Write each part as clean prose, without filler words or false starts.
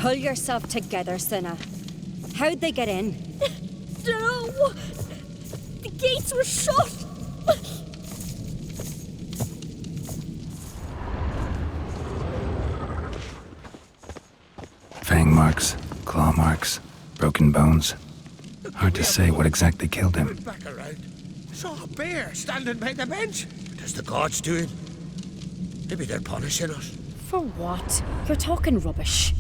Pull yourself together, Cinna. How'd they get in? Dunno. The gates were shut. Fang marks, claw marks, broken bones. Hard to say what exactly killed him. Back around. Saw a bear standing by the bench. What does the gods do it? Maybe they're punishing us. For what? You're talking rubbish.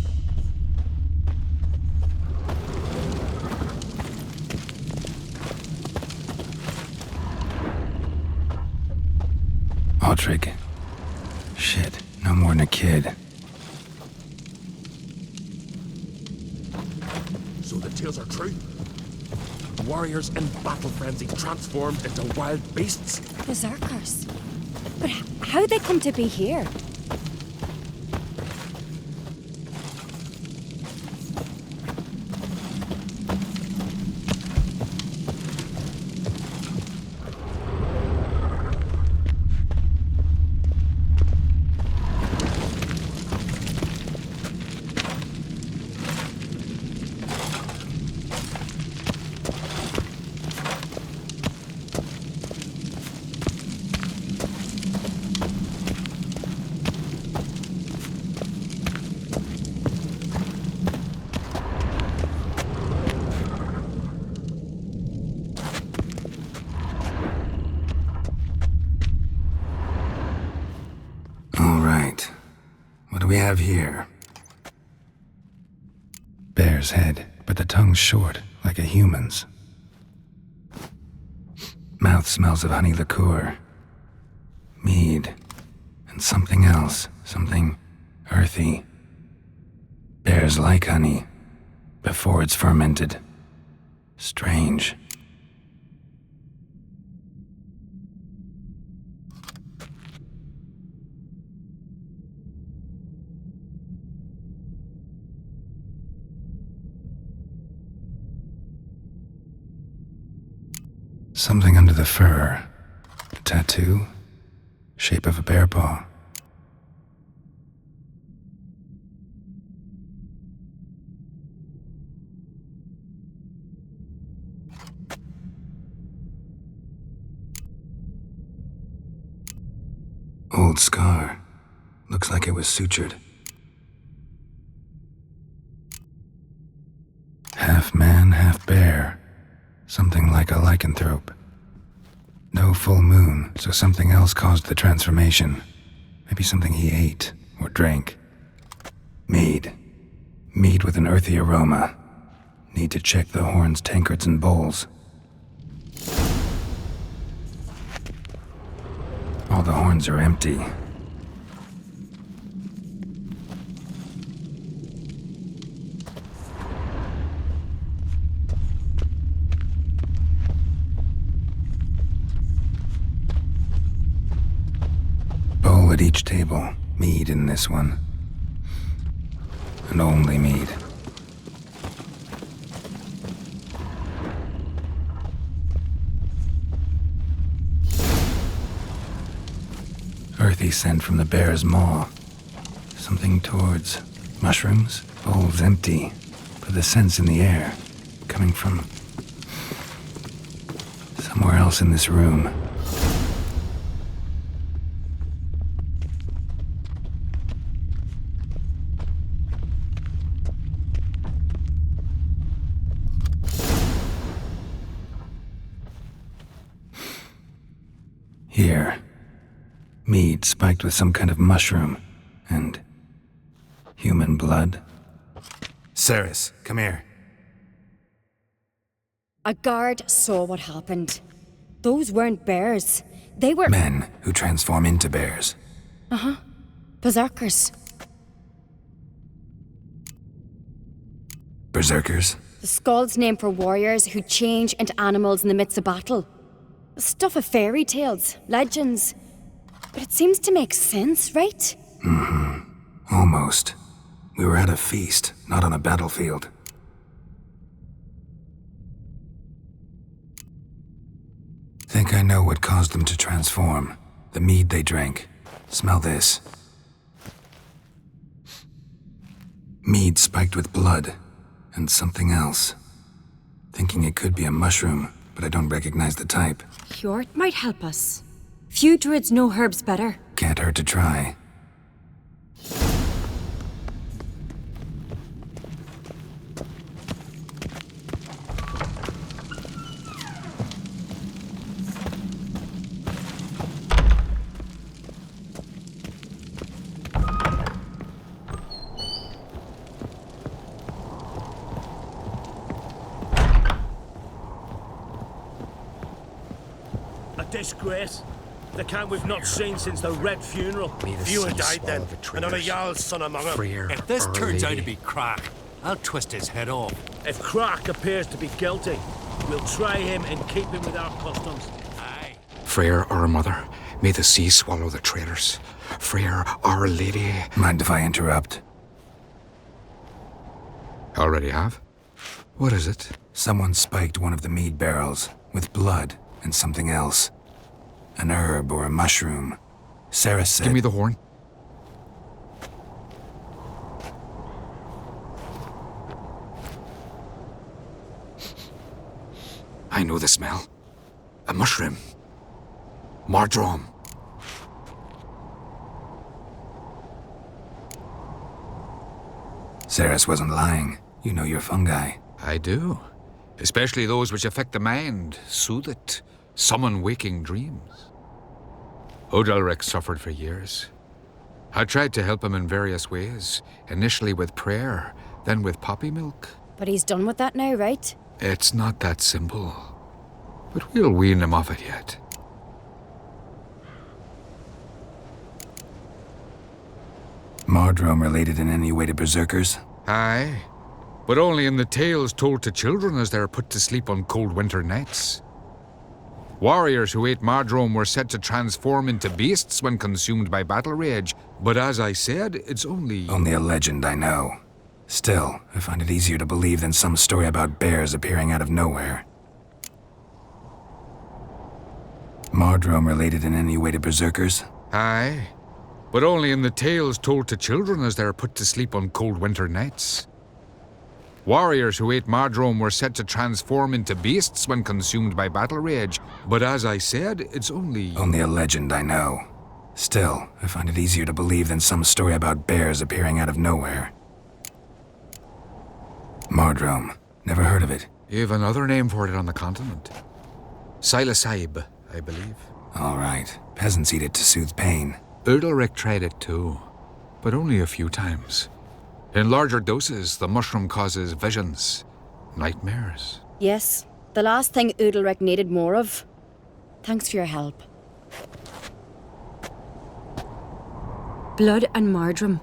Aldrich. Shit, no more than a kid. So the tales are true? Warriors in battle frenzy transformed into wild beasts? Berserkers. But how'd they come to be here? What do we have here? Bear's head, but the tongue's short, like a human's. Mouth smells of honey liqueur. Mead. And something else. Something earthy. Bears like honey. Before it's fermented. Strange. Something under the fur. A tattoo? Shape of a bear paw. Old scar. Looks like it was sutured. Half man, half bear. Something like a lycanthrope. No full moon, so something else caused the transformation. Maybe something he ate or drank. Mead. Mead with an earthy aroma. Need to check the horns, tankards, and bowls. All the horns are empty. Bowl at each table. Mead in this one. And only mead. Earthy scent from the bear's maw. Something towards mushrooms. Bowl's empty, but the scent's in the air. Coming from somewhere else in this room. Here. Mead spiked with some kind of mushroom. And human blood. Ceres, come here. A guard saw what happened. Those weren't bears. They were... Men who transform into bears. Uh-huh. Berserkers. Berserkers? The Skald's name for warriors who change into animals in the midst of battle. Stuff of fairy tales, legends. But it seems to make sense, right? Mm-hmm. Almost. We were at a feast, not on a battlefield. Think I know what caused them to transform. The mead they drank. Smell this. Mead spiked with blood, and something else. Thinking it could be a mushroom, but I don't recognize the type. Hjort might help us. Few druids know herbs better. Can't hurt to try. Disgrace. The camp we've not seen since the Red Funeral. Fewer died then, and not a Jarl's son among them. If this turns out to be Crack, I'll twist his head off. If Crack appears to be guilty, we'll try him and keep him with our customs. Aye. Freyr, our mother, may the sea swallow the traitors. Freyr, our lady. Mind if I interrupt? Already have? What is it? Someone spiked one of the mead barrels with blood and something else. An herb or a mushroom. Sarah said... Give me the horn. I know the smell. A mushroom. Mardrome. Ceres wasn't lying. You know your fungi. I do. Especially those which affect the mind, soothe it, summon waking dreams. Odalric suffered for years. I tried to help him in various ways, initially with prayer, then with poppy milk. But he's done with that now, right? It's not that simple. But we'll wean him off it yet. Mardrome related in any way to berserkers? Aye, but only in the tales told to children as they're put to sleep on cold winter nights. Warriors who ate Mardrome were said to transform into beasts when consumed by battle rage, but as I said, it's only... Only a legend, I know. Still, I find it easier to believe than some story about bears appearing out of nowhere. Mardrome related in any way to berserkers? Aye, but only in the tales told to children as they're put to sleep on cold winter nights. Warriors who ate Mardrome were said to transform into beasts when consumed by battle rage, but as I said, it's only... Only a legend, I know. Still, I find it easier to believe than some story about bears appearing out of nowhere. Mardrome. Never heard of it. You've another name for it on the continent. Silasaib, I believe. All right. Peasants eat it to soothe pain. Udalric tried it too, but only a few times. In larger doses, the mushroom causes visions, nightmares. Yes, the last thing Udalric needed more of. Thanks for your help. Blood and Mardrome.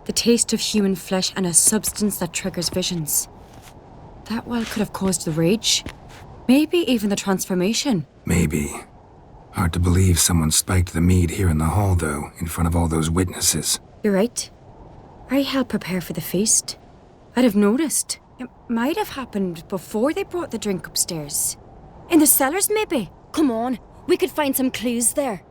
The taste of human flesh and a substance that triggers visions. That well could have caused the rage. Maybe even the transformation. Maybe. Hard to believe someone spiked the mead here in the hall, though, in front of all those witnesses. You're right. I helped prepare for the feast. I'd have noticed. It might have happened before they brought the drink upstairs. In the cellars, maybe? Come on, we could find some clues there.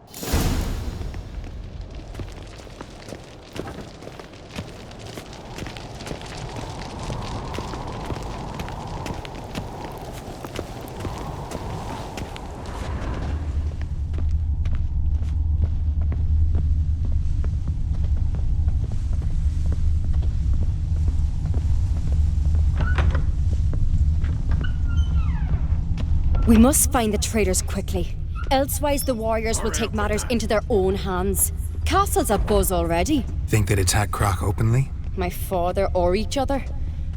We must find the traitors quickly. Elsewise, the warriors will take matters into their own hands. Castle's abuzz already. Think they'd attack Croc openly? My father or each other.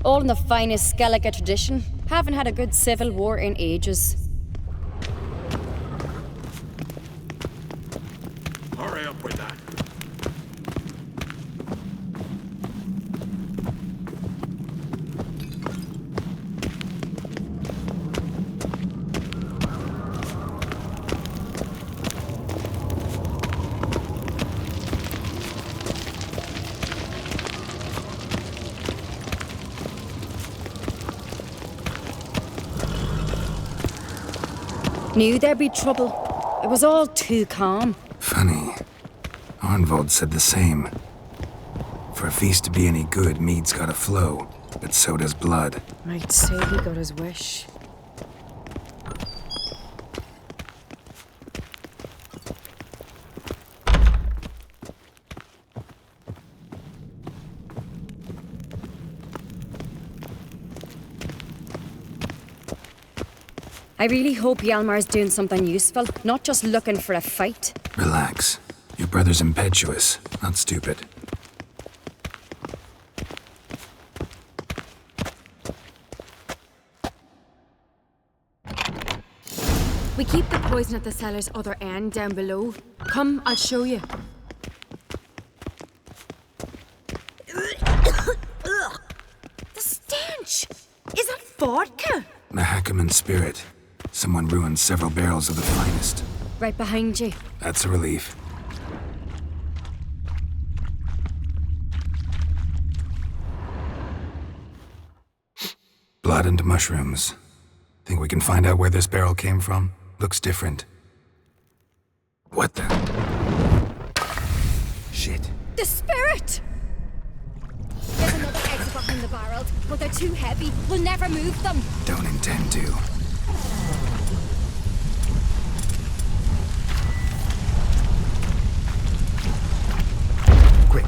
All in the finest Skellige tradition. Haven't had a good civil war in ages. Hurry up with that. Knew there'd be trouble. It was all too calm. Funny. Arnvold said the same. For a feast to be any good, mead's gotta flow, but so does blood. I'd say he got his wish. I really hope Hjalmar's doing something useful, not just looking for a fight. Relax. Your brother's impetuous, not stupid. We keep the poison at the cellar's other end down below. Come, I'll show you. The stench! Is that vodka? Mahakaman spirit. Someone ruined several barrels of the finest. Right behind you. That's a relief. Blood and mushrooms. Think we can find out where this barrel came from? Looks different. What the? Shit. The spirit! There's another exit behind the barrels, but they're too heavy. We'll never move them. Don't intend to. Quick.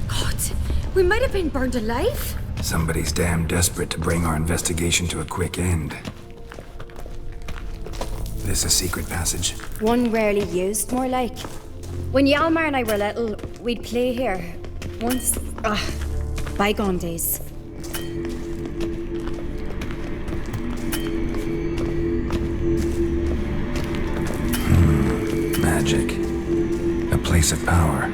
God, we might have been burned alive. Somebody's damn desperate to bring our investigation to a quick end. This a secret passage? One rarely used, more like. When Hjalmar and I were little, we'd play here. Once, bygone days. Magic. A place of power.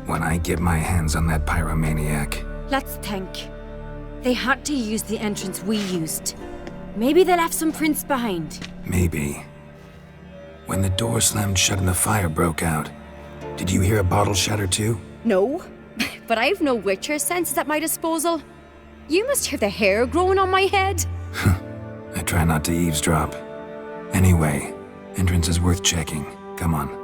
When I get my hands on that pyromaniac. Let's think. They had to use the entrance we used. Maybe they left some prints behind. Maybe. When the door slammed shut and the fire broke out, did you hear a bottle shatter too? No, but I've no Witcher senses at my disposal. You must hear the hair growing on my head. I try not to eavesdrop. Anyway, entrance is worth checking. Come on.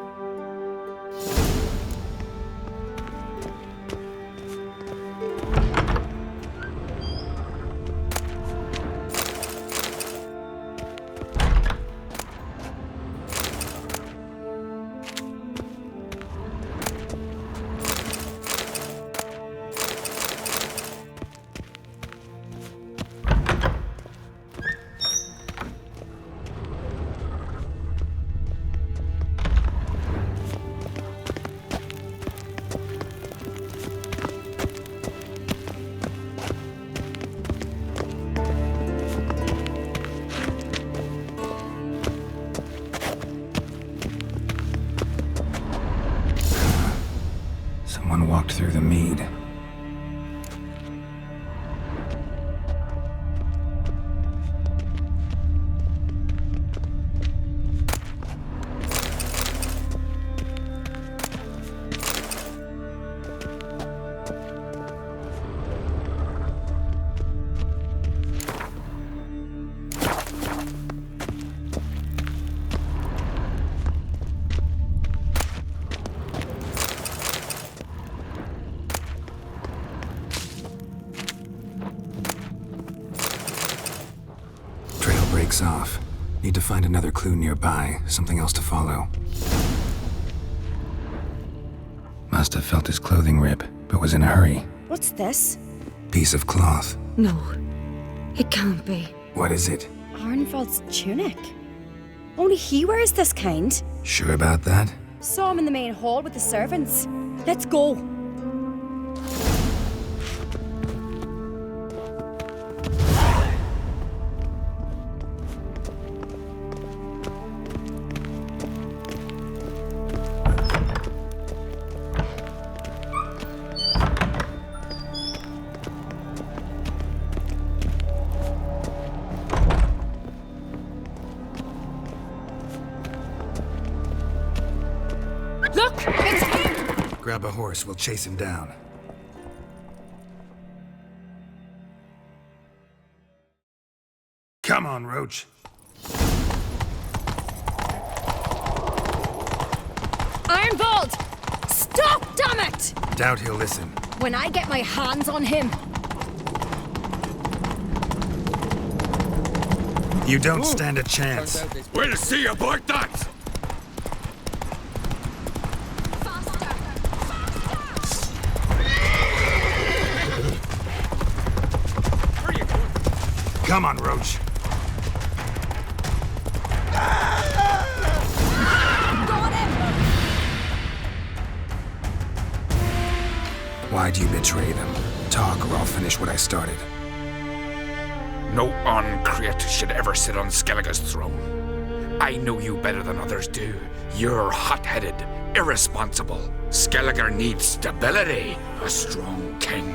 Someone walked through the mead. Breaks off. Need to find another clue nearby, something else to follow. Must have felt his clothing rip, but was in a hurry. What's this? Piece of cloth. No, it can't be. What is it? Arnvald's tunic. Only he wears this kind. Sure about that? Saw him in the main hall with the servants. Let's go. Grab a horse, we'll chase him down. Come on, Roach. Ironbolt! Stop, damn it! Doubt he'll listen. When I get my hands on him. You don't stand a chance. We'll see about that! Come on, Roach. Got him! Why do you betray them? Talk or I'll finish what I started. No uncreate should ever sit on Skellige's throne. I know you better than others do. You're hot-headed, irresponsible. Skellige needs stability, a strong king.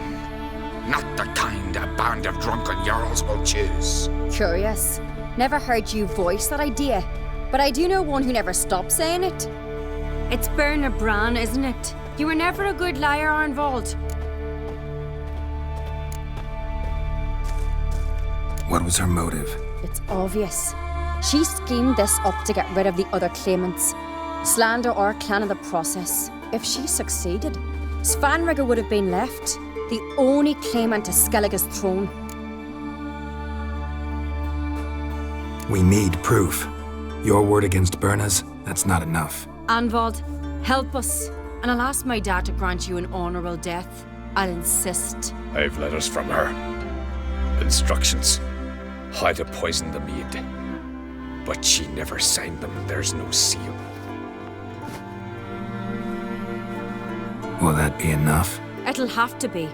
Not the kind a band of drunken Jarls will choose. Curious. Never heard you voice that idea, but I do know one who never stopped saying it. It's Bernard Bran, isn't it? You were never a good liar, Arnvald. What was her motive? It's obvious. She schemed this up to get rid of the other claimants. Slander our clan in the process. If she succeeded, Svanrigger would have been left, the only claimant to Skellige's throne. We need proof. Your word against Berna's, that's not enough. Anvald, help us, and I'll ask my dad to grant you an honourable death. I'll insist. I've letters from her. Instructions. How to poison the mead. But she never signed them, and there's no seal. Will that be enough? It'll have to be.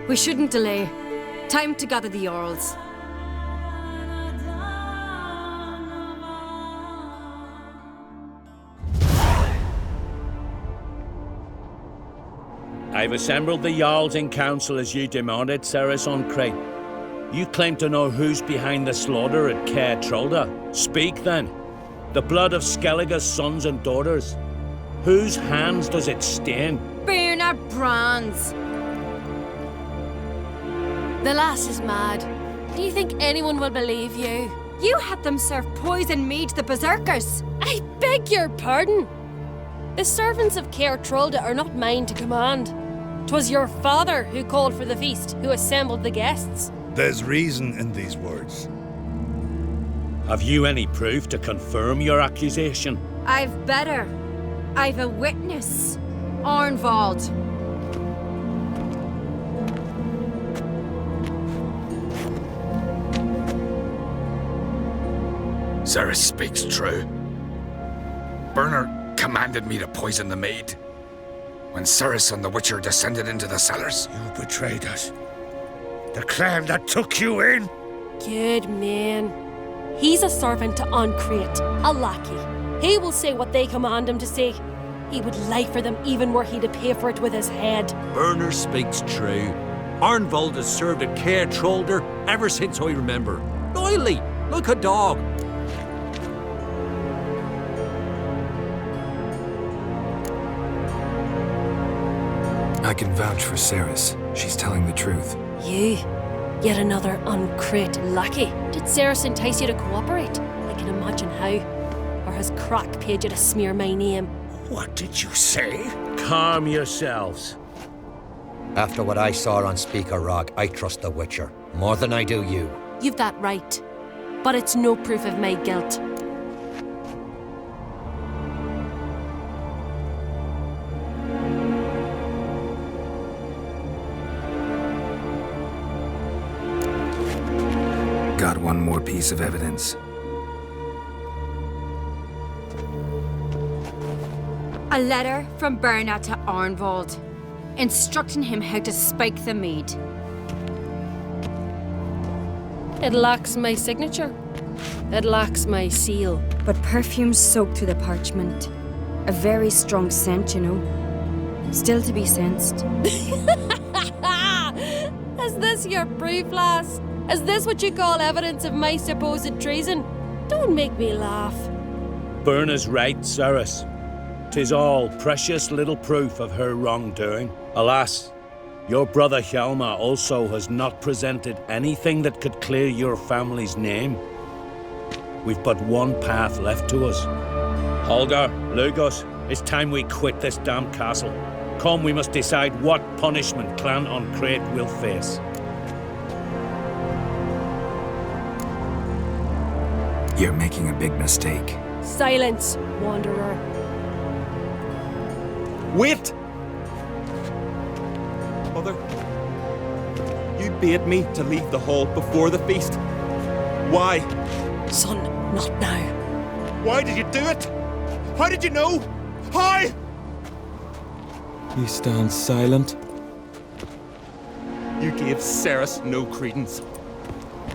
We shouldn't delay. Time to gather the Jarls. I've assembled the Jarls in council as you demanded, Ceres on Crate. You claim to know who's behind the slaughter at Caer Trolda. Speak then. The blood of Skellige's sons and daughters. Whose hands does it stain? Bernard Bran's. The lass is mad. Do you think anyone will believe you? You had them serve poison mead to the berserkers. I beg your pardon. The servants of Caer Trolda are not mine to command. 'Twas your father who called for the feast, who assembled the guests. There's reason in these words. Have you any proof to confirm your accusation? I've better. I've a witness. Arnvald. Ceres speaks true. Bernard commanded me to poison the maid. When Ceres and the Witcher descended into the cellars. You betrayed us. The clan that took you in. Good man. He's a servant to Uncreate, a lackey. He will say what they command him to say. He would lie for them even were he to pay for it with his head. Bernard speaks true. Arnvald has served at Caer Trolda ever since I remember. Loyally, like a dog. I can vouch for Ceres. She's telling the truth. You? Yet another Uncreate lackey. Did Ceres entice you to cooperate? I can imagine how. Or has Crack paid you to smear my name? What did you say? Calm yourselves. After what I saw on Speaker Rock, I trust the Witcher. More than I do you. You've that right. But it's no proof of my guilt. Got one more piece of evidence. A letter from Bernard to Arnvald, instructing him how to spike the mead. It lacks my signature. It lacks my seal. But perfume soaked through the parchment. A very strong scent, you know. Still to be sensed. Is this your proof, lass? Is this what you call evidence of my supposed treason? Don't make me laugh. Berna's right, Ceres. 'Tis all precious little proof of her wrongdoing. Alas, your brother Hjalmar also has not presented anything that could clear your family's name. We've but one path left to us. Holger, Lugos, it's time we quit this damn castle. Come, we must decide what punishment Clan Uncrate will face. You're making a big mistake. Silence, Wanderer. Wait! Mother, you bade me to leave the hall before the feast. Why? Son, not now. Why did you do it? How did you know? How? You stand silent. You gave Cerys no credence.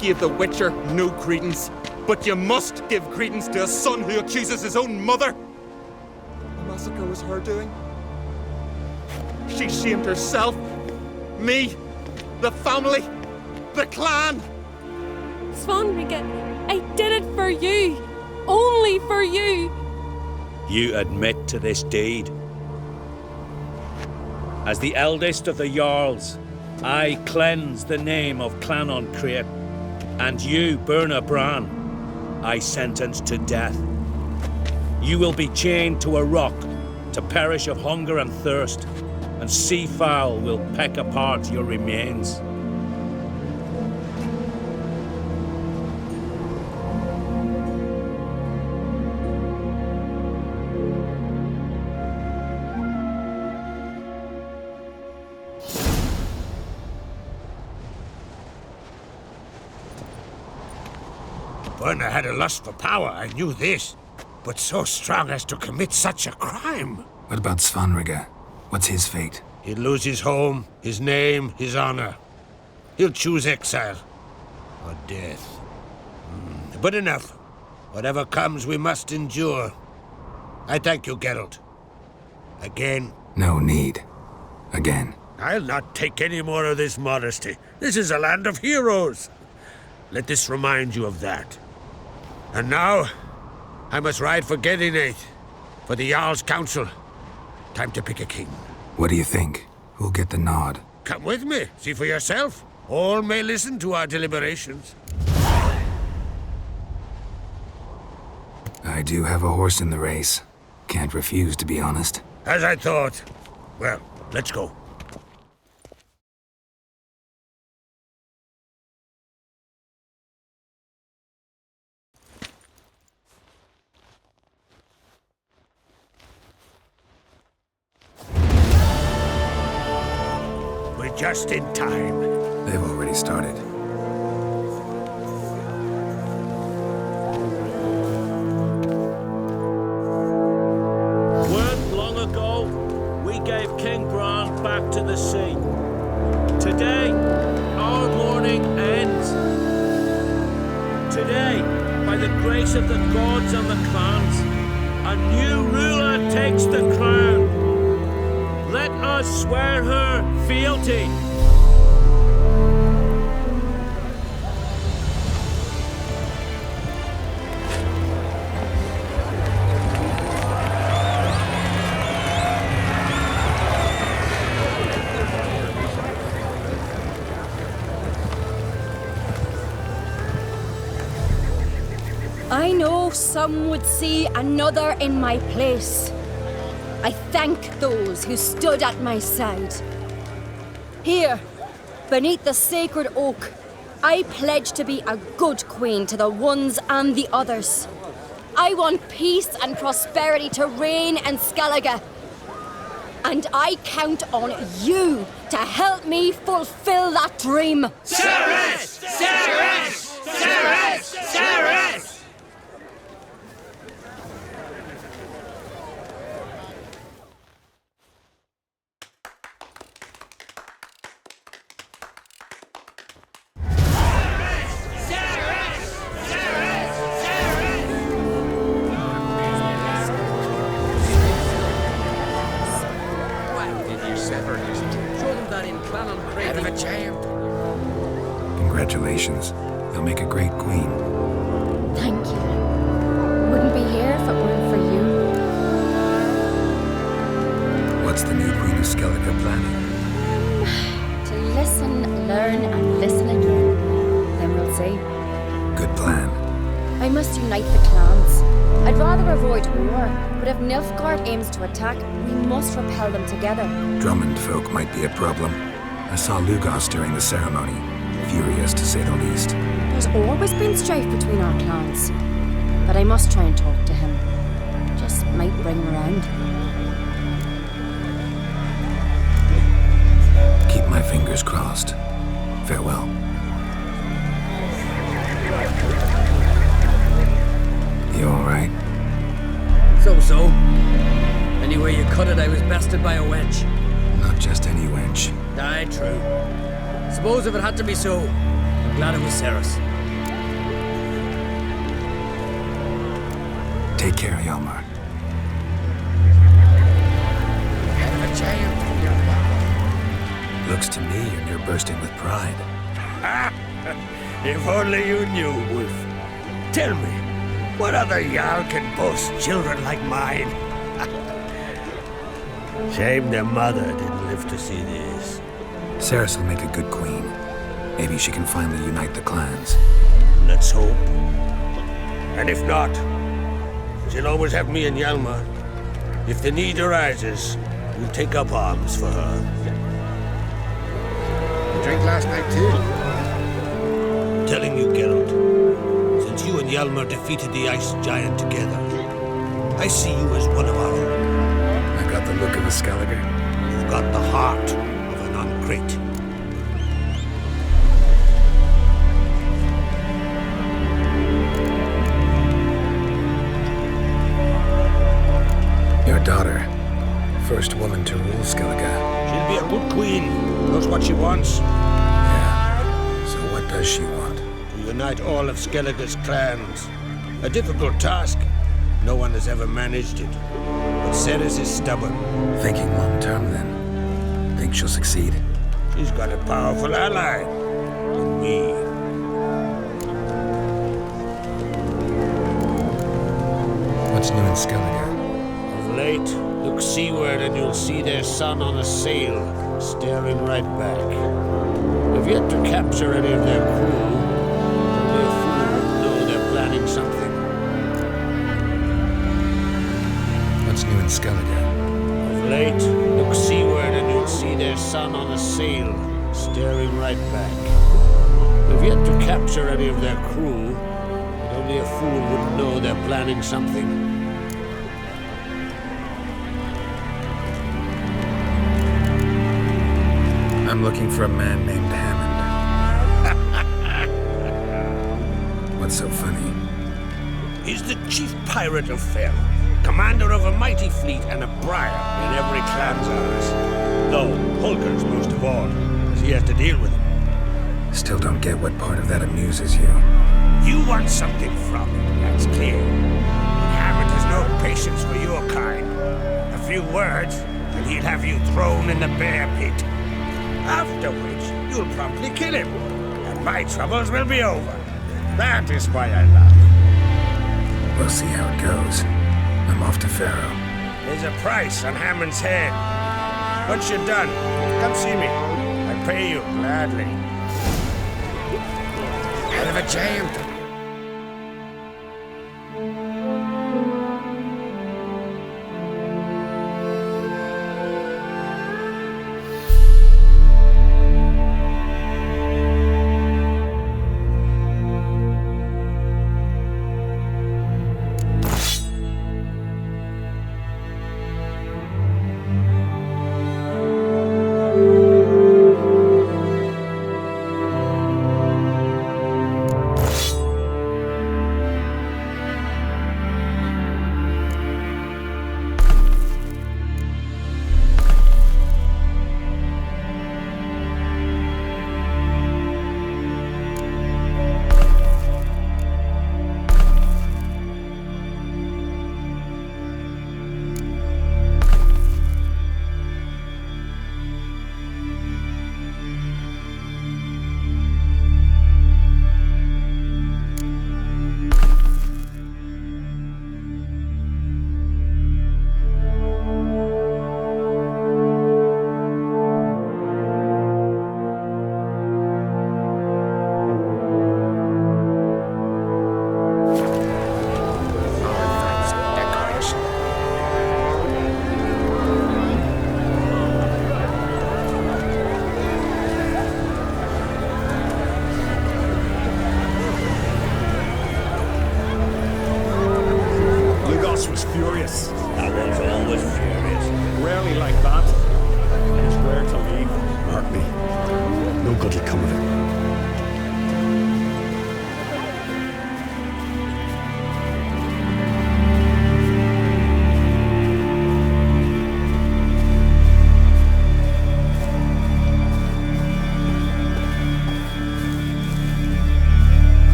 Gave the Witcher no credence. But you must give credence to a son who accuses his own mother. The massacre was her doing. She shamed herself, me, the family, the clan. Svanrige, I did it for you. Only for you. You admit to this deed. As the eldest of the Jarls, I cleanse the name of Clan Uncrate, and you, Birna Bran, I sentence to death. You will be chained to a rock to perish of hunger and thirst, and sea fowl will peck apart your remains. Birna had a lust for power, I knew this. But so strong as to commit such a crime. What about Svanrige? What's his fate? He'll lose his home, his name, his honor. He'll choose exile. Or death. But enough. Whatever comes, we must endure. I thank you, Geralt. Again. No need. Again. I'll not take any more of this modesty. This is a land of heroes. Let this remind you of that. And now, I must ride for Gedinath, for the Jarl's Council. Time to pick a king. What do you think? Who'll get the nod? Come with me, see for yourself. All may listen to our deliberations. I do have a horse in the race. Can't refuse, to be honest. As I thought. Well, let's go. We're just in time. They've already started. Weren't long ago, we gave King Bran back to the sea. Today, our mourning ends. Today, by the grace of the gods and the clans, a new ruler takes the crown. Let us swear her fealty. I know some would see another in my place. I thank those who stood at my side. Here, beneath the sacred oak, I pledge to be a good queen to the ones and the others. I want peace and prosperity to reign in Skellige. And I count on you to help me fulfill that dream. Cerys! Cerys! Cerys! Cerys! Congratulations. You'll make a great queen. Thank you. Wouldn't be here if it weren't for you. What's the new Queen of Skellige planning? To listen, learn, and listen again. Then we'll see. Good plan. I must unite the clans. I'd rather avoid war, but if Nilfgaard aims to attack, we must repel them together. Drummond folk might be a problem. I saw Lugos during the ceremony. Furious, to say the least. There's always been strife between our clans. But I must try and talk to him. Just might bring him around. Keep my fingers crossed. Farewell. You alright? So. Anyway you cut it, I was bested by a wench. Not just any wench. Aye, true. Suppose if it had to be so, I'm glad it was Ceres. Take care, Hjalmar. Looks to me you're near bursting with pride. If only you knew, Wolf. Tell me, what other Jarl can boast children like mine? Shame their mother didn't live to see this. Ceres will make a good queen. Maybe she can finally unite the clans. Let's hope. And if not, she'll always have me and Hjalmar. If the need arises, we'll take up arms for her. You drank last night too? Telling you, Geralt, since you and Hjalmar defeated the Ice Giant together, I see you as one of our own. I got the look of a Skellige. You've got the heart of an uncrate. Your daughter, first woman to rule Skellige. She'll be a good queen. Knows what she wants. Yeah. So what does she want? To unite all of Skellige's clans. A difficult task. No one has ever managed it. But Ceres is stubborn. Thinking long term, then. Think she'll succeed? She's got a powerful ally. In me. What's new in Skellige? Of late, look seaward and you'll see their sun on a sail, staring right back. They've yet to capture any of their crew. Only a fool would know they're planning something. What's new in Skellige? Of late, look seaward and you'll see their sun on a sail, staring right back. They've yet to capture any of their crew, but only a fool would know they're planning something. I'm looking for a man named Hammond. What's so funny? He's the chief pirate of Fel, commander of a mighty fleet and a briar in every clan's eyes. Though Holger's most of all, as he has to deal with him. Still don't get what part of that amuses you. You want something from him, that's clear. But Hammond has no patience for your kind. A few words, and he'll have you thrown in the bear pit. After which, you'll promptly kill him, and my troubles will be over. That is why I love him. We'll see how it goes. I'm off to Pharaoh. There's a price on Hammond's head. Once you're done, come see me. I pay you gladly. Hell of a giant. boss was furious. I was always furious. Rarely like that. He's rare to leave. Mark me. No good'll come of it.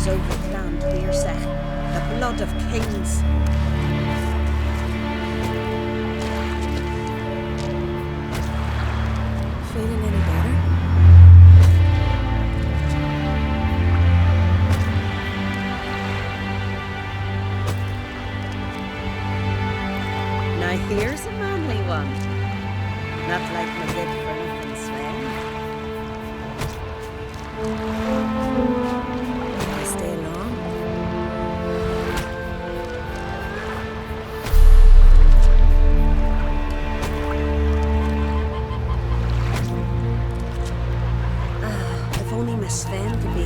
is overplant beer, Seth. The blood of kings. Feeling any better? Now here's a manly one. Not like my bid for nothing, Sven. I stay long. If only Miss Sven could be